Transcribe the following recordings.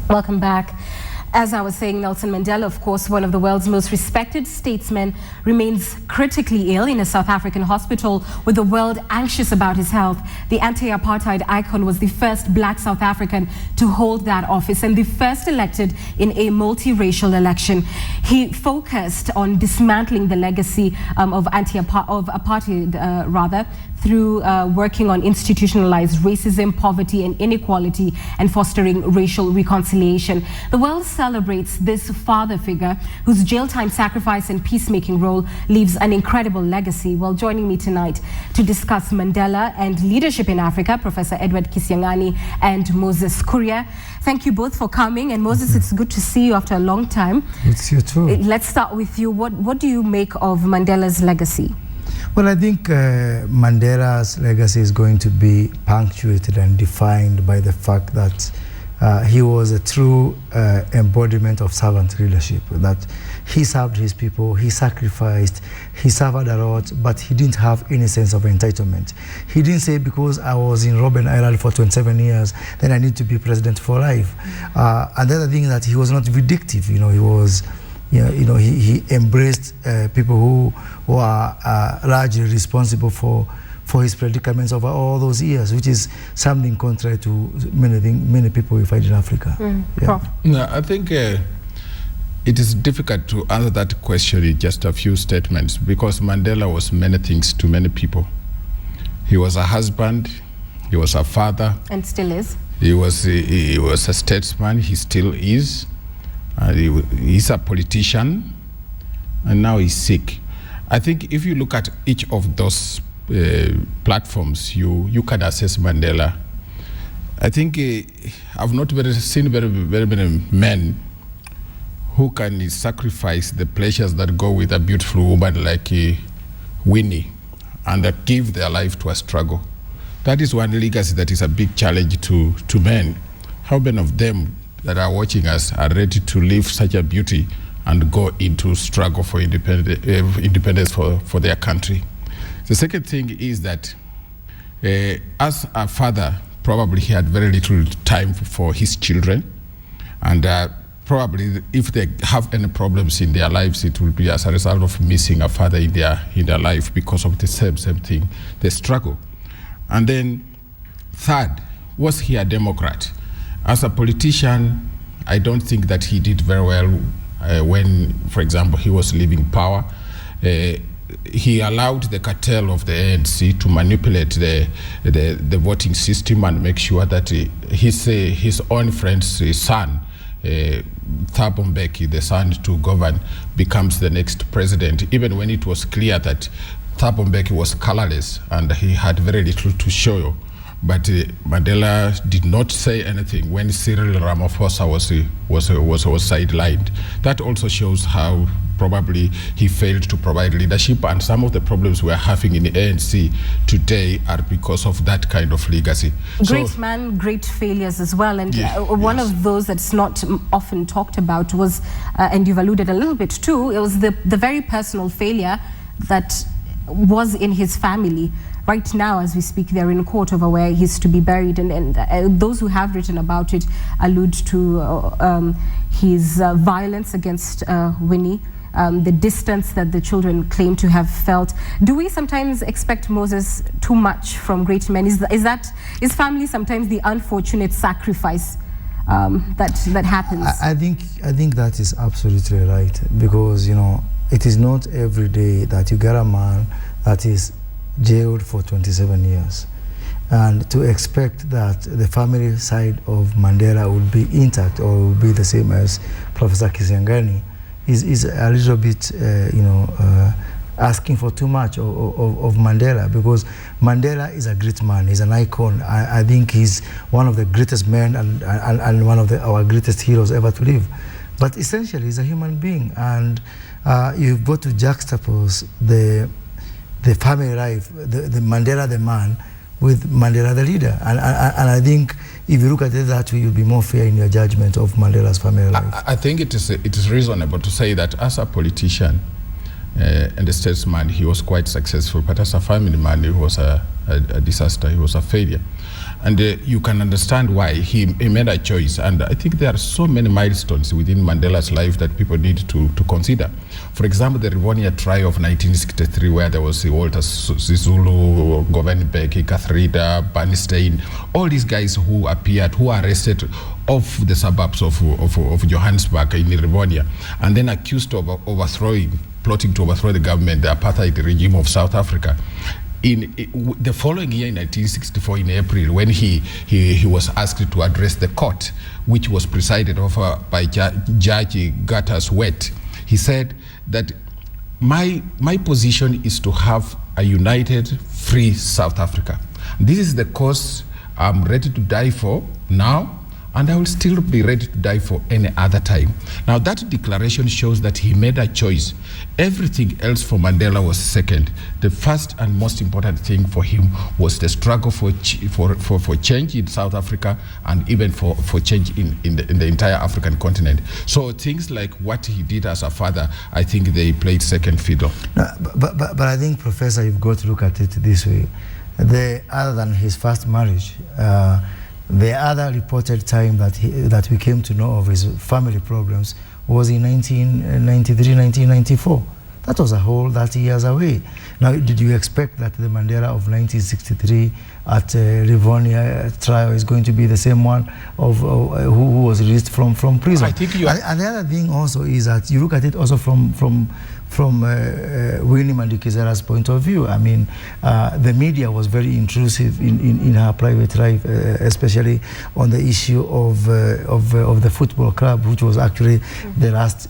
Welcome back. As I was saying, Nelson Mandela, of course, one of the world's most respected statesmen, remains critically ill in a South African hospital, with the world anxious about his health. The anti-apartheid icon was the first black South African to hold that office and the first elected in a multiracial election. He focused on dismantling the legacy of apartheid, through working on institutionalized racism, poverty and inequality, and fostering racial reconciliation. The world celebrates this father figure whose jail time, sacrifice and peacemaking role leaves an incredible legacy. Well, joining me tonight to discuss Mandela and leadership in Africa, Professor Edward Kisiangani and Moses Kuria. Thank you both for coming. And Moses, it's good to see you after a long time. It's you too. Let's start with you. What do you make of Mandela's legacy? Well, I think Mandela's legacy is going to be punctuated and defined by the fact that he was a true embodiment of servant leadership, that he served his people, he sacrificed, he suffered a lot, but he didn't have any sense of entitlement. He didn't say, because I was in Robben Island for 27 years, then I need to be president for life. And the other thing is that he was not vindictive. He was, he embraced people who are largely responsible for his predicaments over all those years, which is something contrary to many people we find in Africa. No, I think it is difficult to answer that question in just a few statements, because Mandela was many things to many people. He was a husband, he was a father, and still is. He was a statesman, he still is. He's a politician, and now he's sick. I think if you look at each of those platforms, you can assess Mandela. I think I've not seen very many men who can sacrifice the pleasures that go with a beautiful woman like Winnie and give their life to a struggle. That is one legacy that is a big challenge to men. How many of them that are watching us are ready to leave such a beauty and go into struggle for independence for their country? The second thing is that as a father, probably he had very little time for his children, and probably if they have any problems in their lives, it will be as a result of missing a father in their life because of the same thing, the struggle. And then third, was he a Democrat? As a politician, I don't think that he did very well when, for example, he was leaving power. He allowed the cartel of the ANC to manipulate the voting system and make sure that his own friend's son, Thabo Mbeki, the son to govern, becomes the next president, even when it was clear that Thabo Mbeki was colorless and he had very little to show. But Mandela did not say anything when Cyril Ramaphosa was sidelined. That also shows how probably he failed to provide leadership, and some of the problems we're having in the ANC today are because of that kind of legacy. Great man, great failures as well. And one of those that's not often talked about was, and you've alluded a little bit too, it was the very personal failure that was in his family. Right now, as we speak, they're in court over where he's to be buried, and those who have written about it allude to his violence against Winnie, the distance that the children claim to have felt. Do we sometimes expect, Moses, too much from great men? Is family sometimes the unfortunate sacrifice that happens? I think that is absolutely right, because it is not every day that you get a man that is jailed for 27 years. And to expect that the family side of Mandela would be intact or would be the same as Professor Kisiangani is a little bit, asking for too much of Mandela, because Mandela is a great man, he's an icon. I think he's one of the greatest men and one of our greatest heroes ever to live. But essentially, he's a human being, and you've got to juxtapose the family life, the Mandela the man, with Mandela the leader. And I think if you look at it that way, you'll be more fair in your judgment of Mandela's family life. I think it is reasonable to say that as a politician and a statesman, he was quite successful, but as a family man, he was a disaster, he was a failure. And you can understand why he made a choice. And I think there are so many milestones within Mandela's life that people need to consider. For example, the Rivonia trial of 1963, where there was Walter Sisulu, Govan Mbeki, Kathrida, Bernstein, all these guys who appeared, who were arrested off the suburbs of Johannesburg in Rivonia, and then accused of plotting to overthrow the government, the apartheid regime of South Africa. In the following year, in 1964, in April, when he was asked to address the court, which was presided over by Judge Gattas Wet, he said that my position is to have a united, free South Africa. This is the cause I'm ready to die for now, and I will still be ready to die for any other time. Now, that declaration shows that he made a choice. Everything else for Mandela was second. The first and most important thing for him was the struggle for change in South Africa, and even for change in the entire African continent. So things like what he did as a father, I think they played second fiddle. No, but I think, Professor, you've got to look at it this way. Other than his first marriage, the other reported time that we came to know of his family problems was in 1993, 1994. That was a whole 30 years away. Now, did you expect that the Mandela of 1963 at Rivonia trial is going to be the same one of who was released from prison? I think you are. And the other thing also is that you look at it also from Winnie Madikizela's point of view. I mean, the media was very intrusive in her private life, especially on the issue of the football club, which was actually the last,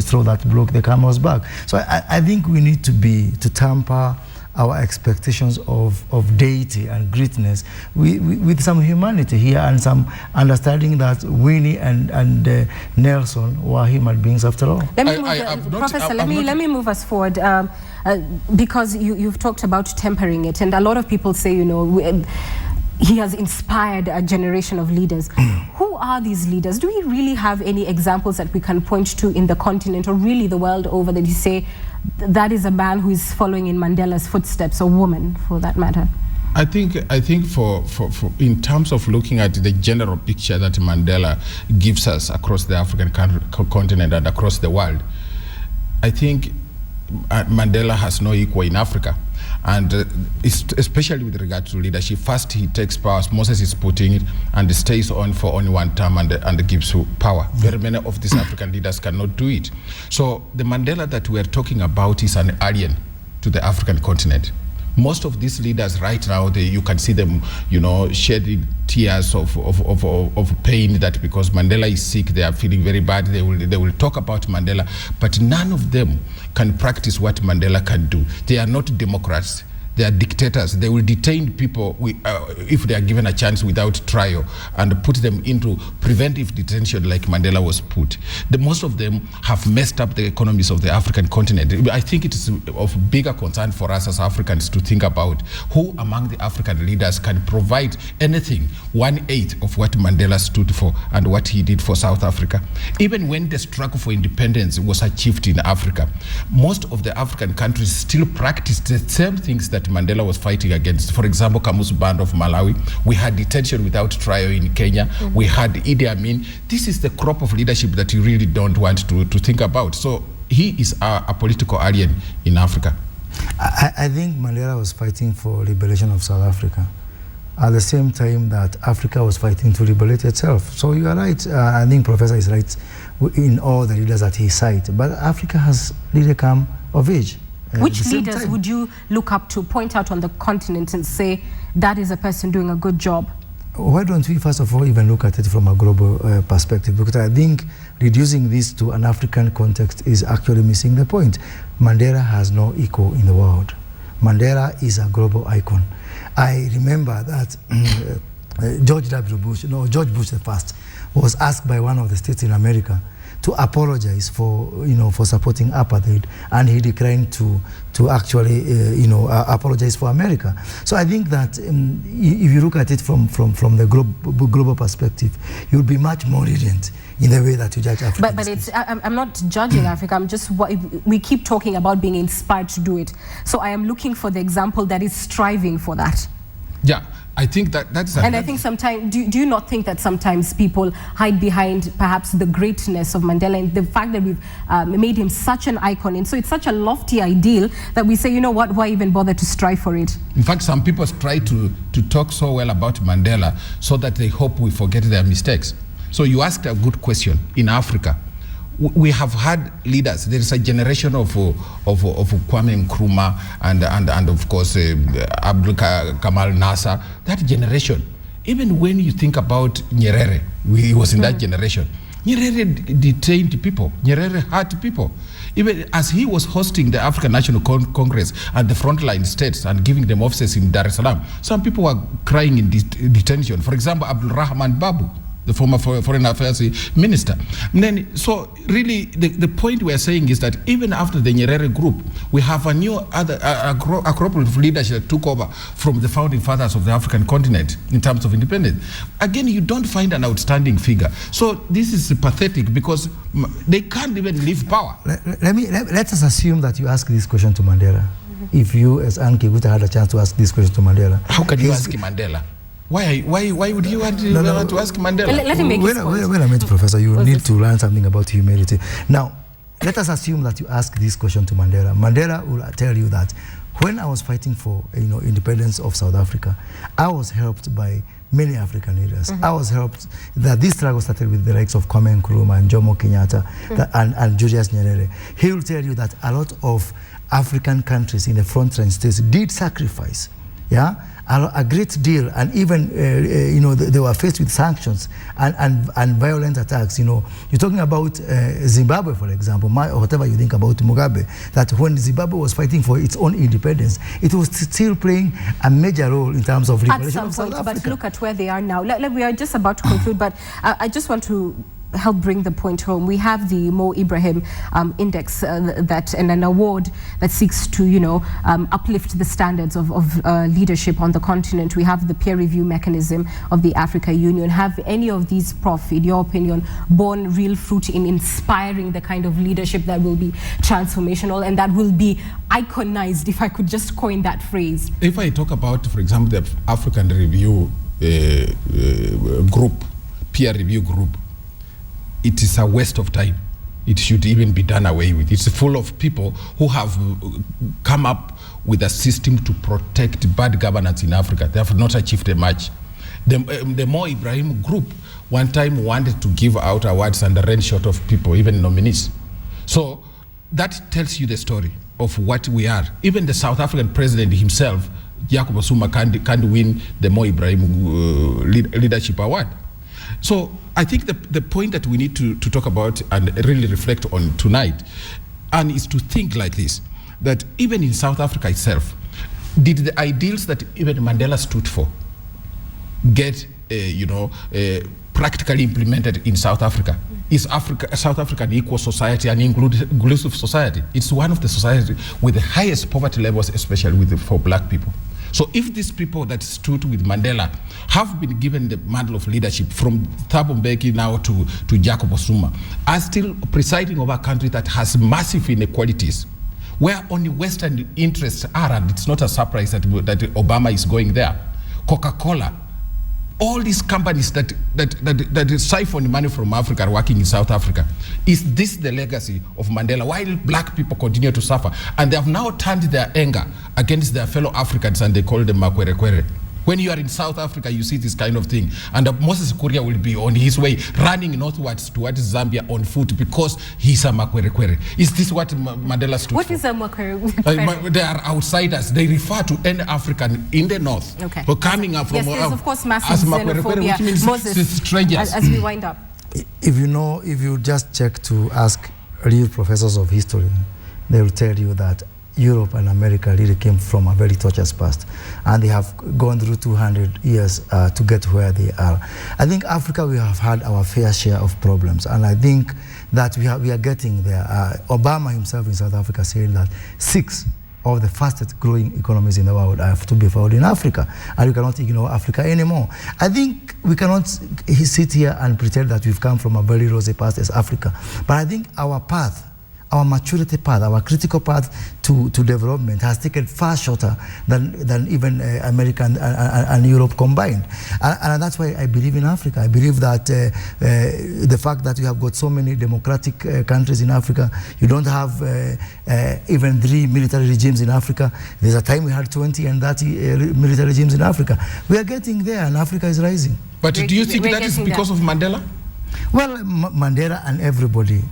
straw that broke the camel's back. So I think we need to temper our expectations of deity and greatness with some humanity here, and some understanding that Winnie and Nelson were human beings after all. Professor, let me move us forward, because you've talked about tempering it, and a lot of people say, he has inspired a generation of leaders. Who are these leaders? Do we really have any examples that we can point to in the continent, or really the world over, that you say that is a man who is following in Mandela's footsteps, or woman for that matter? I think for in terms of looking at the general picture that Mandela gives us across the African continent and across the world, I think Mandela has no equal in Africa. And especially with regard to leadership, first he takes power, as Moses is putting it, and stays on for only one term and gives power. Very many of these African leaders cannot do it. So the Mandela that we are talking about is an alien to the African continent. Most of these leaders right now, you can see them, shedding tears of pain, that because Mandela is sick, they are feeling very bad. They will talk about Mandela, but none of them can practice what Mandela can do. They are not democrats. They are dictators. They will detain people if they are given a chance without trial, and put them into preventive detention like Mandela was put. Most of them have messed up the economies of the African continent. I think it is of bigger concern for us as Africans to think about who among the African leaders can provide anything 1/8 of what Mandela stood for and what he did for South Africa. Even when the struggle for independence was achieved in Africa, most of the African countries still practiced the same things that Mandela was fighting against. For example, Kamuzu Band of Malawi. We had detention without trial in Kenya. We had Idi Amin. This is the crop of leadership that you really don't want to think about. So he is a political alien in Africa. I think Mandela was fighting for liberation of South Africa at the same time that Africa was fighting to liberate itself. So you are right. I think Professor is right in all the leaders that he cited. But Africa has really come of age. Which leaders would you look up to, point out on the continent and say, that is a person doing a good job? Why don't we first of all even look at it from a global perspective? Because I think reducing this to an African context is actually missing the point. Mandela has no equal in the world. Mandela is a global icon. I remember that George Bush the first, was asked by one of the states in America to apologize for supporting apartheid, and he declined to actually apologize for America. So I think that if you look at it from the global perspective, you'll be much more lenient in the way that you judge Africa. But I'm not judging Africa. I'm just, we keep talking about being inspired to do it. So I am looking for the example that is striving for that. Yeah, I think that's... And I think sometimes, do you not think that sometimes people hide behind perhaps the greatness of Mandela and the fact that we've made him such an icon, and so it's such a lofty ideal that we say, you know what, why even bother to strive for it? In fact, some people try to talk so well about Mandela so that they hope we forget their mistakes. So you asked a good question. In Africa, we have had leaders. There is a generation of Kwame Nkrumah and of course Abdul Kamal Nasser. That generation. Even when you think about Nyerere, he was in that generation. Nyerere detained people. Nyerere hurt people. Even as he was hosting the African National Congress and the frontline states and giving them offices in Dar es Salaam, some people were crying in detention. For example, Abdul Rahman Babu, the former foreign affairs minister. And then, so really, the point we're saying is that even after the Nyerere group, we have a new a group of leadership that took over from the founding fathers of the African continent in terms of independence. Again, you don't find an outstanding figure. So this is pathetic because they can't even leave power. Let us assume that you ask this question to Mandela. If you, as Anki, would have had a chance to ask this question to Mandela. How can you ask Mandela? Why would you want to ask Mandela? Let him make his point. Wait a minute, Professor. You need to learn something about humility. Now, let us assume that you ask this question to Mandela. Mandela will tell you that when I was fighting for independence of South Africa, I was helped by many African leaders. I was helped that this struggle started with the likes of Kwame Nkrumah and Jomo Kenyatta and Julius Nyerere. He will tell you that a lot of African countries in the frontline states did sacrifice. Yeah, a great deal, and even they were faced with sanctions and violent attacks. You're talking about Zimbabwe, for example, or whatever you think about Mugabe. That when Zimbabwe was fighting for its own independence, it was still playing a major role in terms of liberation of South Africa. But look at where they are now. We are just about to conclude, but I just want to help bring the point home. We have the Mo Ibrahim Index and an award that seeks to uplift the standards of leadership on the continent. We have the peer review mechanism of the Africa Union. Have any of these, Prof, in your opinion, borne real fruit in inspiring the kind of leadership that will be transformational and that will be iconized, if I could just coin that phrase? If I talk about, for example, the African Review group, peer review group, it is a waste of time. It should even be done away with. It's full of people who have come up with a system to protect bad governance in Africa. They have not achieved much. The Mo Ibrahim group one time wanted to give out awards and ran short of people, even nominees. So that tells you the story of what we are. Even the South African president himself, Jacob Zuma, can't win the Mo Ibrahim Leadership Award. So I think the point that we need to talk about and really reflect on tonight and is to think like this, that even in South Africa itself, did the ideals that even Mandela stood for get practically implemented in South Africa? Is South Africa an equal society, an inclusive society? It's one of the societies with the highest poverty levels, especially for black people. So if these people that stood with Mandela have been given the mantle of leadership, from Thabo Mbeki now to Jacob Zuma, are still presiding over a country that has massive inequalities, where only Western interests are, and it's not a surprise that Obama is going there. Coca-Cola, all these companies that siphon money from Africa are working in South Africa. Is this the legacy of Mandela? While black people continue to suffer, and they have now turned their anger against their fellow Africans, and they call them Makwerekwere. When you are in South Africa, you see this kind of thing. And Moses Kuria will be on his way, running northwards towards Zambia on foot because he's a Makwerekwere. Is this what Mandela stood for? What is a Makwerekwere? They are outsiders. They refer to any African in the north. Okay. So coming up from... Yes, there's of course massive xenophobia. Which means Moses, strangers. As we wind up. If you just check to ask real professors of history, they will tell you that Europe and America really came from a very tortuous past, and they have gone through 200 years to get where they are. I think Africa, we have had our fair share of problems, and I think that we are getting there. Obama himself in South Africa said that 6 of the fastest growing economies in the world have to be found in Africa, and you cannot ignore Africa anymore. I think we cannot sit here and pretend that we've come from a very rosy past as Africa, but I think our path our maturity path, our critical path to development has taken far shorter than even America and Europe combined. And that's why I believe in Africa. I believe that the fact that you have got so many democratic countries in Africa, you don't have even 3 military regimes in Africa. There's a time we had 20 and 30 military regimes in Africa. We are getting there, and Africa is rising. But do you think that is because of Mandela? Well, Mandela and everybody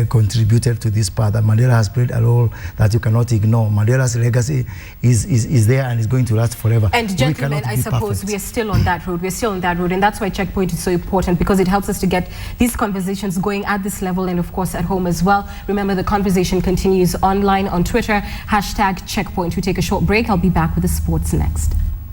contributed to this path. And Mandela has played a role that you cannot ignore. Mandela's legacy is there and is going to last forever. And gentlemen, I suppose we are still on that road. We're still on that road, and that's why Checkpoint is so important, because it helps us to get these conversations going at this level and, of course, at home as well. Remember, the conversation continues online on Twitter, #Checkpoint. We take a short break. I'll be back with the sports next.